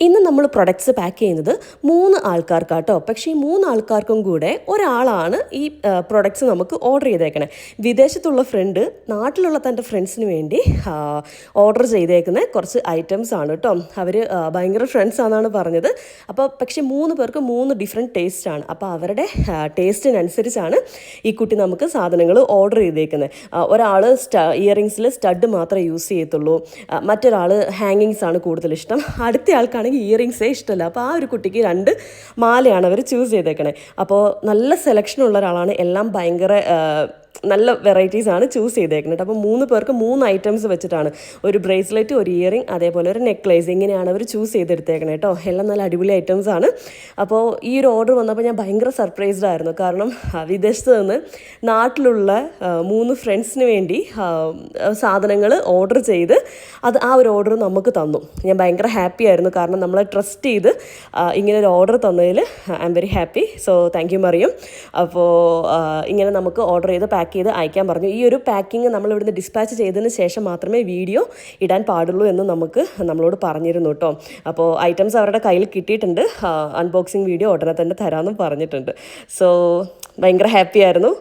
ഇന്ന് നമ്മൾ products pack ചെയ്യുന്നത് 3 ആൾക്കാർക്കാട്ടോ. പക്ഷേ ഈ 3 ആൾക്കാർക്കും കൂടെ ഒരാളാണ് ഈ പ്രൊഡക്ട്സ് നമുക്ക് ഓർഡർ ചെയ്തേക്കണേ. വിദേശത്തുള്ള ഫ്രണ്ട് നാട്ടിലുള്ള തൻ്റെ ഫ്രണ്ട്സിന് വേണ്ടി ഓർഡർ ചെയ്തേക്കുന്ന കുറച്ച് ഐറ്റംസ് ആണ് കേട്ടോ. അവർ ഭയങ്കര ഫ്രണ്ട്സ് ആണെന്നാണ് പറഞ്ഞത്. അപ്പോൾ പക്ഷേ 3 പേർക്ക് 3 ഡിഫറെൻറ്റ് ടേസ്റ്റാണ്. അപ്പോൾ അവരുടെ ടേസ്റ്റിനനുസരിച്ചാണ് ഈ കുട്ടി നമുക്ക് സാധനങ്ങൾ ഓർഡർ ചെയ്തേക്കുന്നത്. ഒരാൾ ഇയറിങ്സിൽ സ്റ്റഡ് മാത്രമേ യൂസ് ചെയ്യത്തുള്ളൂ, മറ്റൊരാൾ ഹാങ്ങിങ്സ് ആണ് കൂടുതൽ ഇഷ്ടം, അടുത്ത ആൾക്കാണെങ്കിൽ ഇയറിങ്സേ ഇഷ്ടമല്ല. അപ്പോൾ ആ ഒരു കുട്ടിക്ക് 2 മാലയാണ് അവർ ചൂസ് ചെയ്തേക്കണേ. അപ്പോൾ നല്ല സെലക്ഷൻ ഉള്ള ഒരാളാണ്. എല്ലാം ഭയങ്കര നല്ല വെറൈറ്റീസാണ് ചൂസ് ചെയ്തേക്കുന്നത്. അപ്പോൾ 3 പേർക്ക് 3 ഐറ്റംസ് വെച്ചിട്ടാണ്, ഒരു ബ്രേസ്ലെറ്റ്, ഒരു ഇയറിങ്, അതേപോലെ ഒരു നെക്ലേസ്, ഇങ്ങനെയാണ് അവർ ചൂസ് ചെയ്തെടുത്തേക്കണേ കേട്ടോ. എല്ലാം നല്ല അടിപൊളി ഐറ്റംസ് ആണ്. അപ്പോൾ ഈ ഒരു ഓർഡർ വന്നപ്പോൾ ഞാൻ ഭയങ്കര സർപ്രൈസ്ഡ് ആയിരുന്നു. കാരണം വിദേശത്ത് നിന്ന് നാട്ടിലുള്ള 3 ഫ്രണ്ട്സിന് വേണ്ടി സാധനങ്ങൾ ഓർഡർ ചെയ്ത് ആ ഒരു ഓർഡർ നമുക്ക് തന്നു. ഞാൻ ഭയങ്കര ഹാപ്പി ആയിരുന്നു. കാരണം നമ്മളെ ട്രസ്റ്റ് ചെയ്ത് ഇങ്ങനെ ഒരു ഓർഡർ തന്നതിൽ I am very happy. So thank you Mariyam. അപ്പോൾ ഇങ്ങനെ നമുക്ക് ഓർഡർ ചെയ്ത് പാക്ക് ചെയ്ത് അയക്കാൻ പറഞ്ഞു. ഈ ഒരു പാക്കിങ് നമ്മൾ ഇവിടുന്ന് ഡിസ്പാച്ച് ചെയ്തതിന് ശേഷം മാത്രമേ വീഡിയോ ഇടാൻ പാടുള്ളൂ എന്ന് നമ്മളോട് പറഞ്ഞിരുന്നു കേട്ടോ. അപ്പോൾ ഐറ്റംസ് അവരുടെ കയ്യിൽ കിട്ടിയിട്ടുണ്ട്. അൺബോക്സിങ് വീഡിയോ ഉടനെ തന്നെ തരാമെന്നും പറഞ്ഞിട്ടുണ്ട്. സോ ഭയങ്കര ഹാപ്പി ആയിരുന്നു.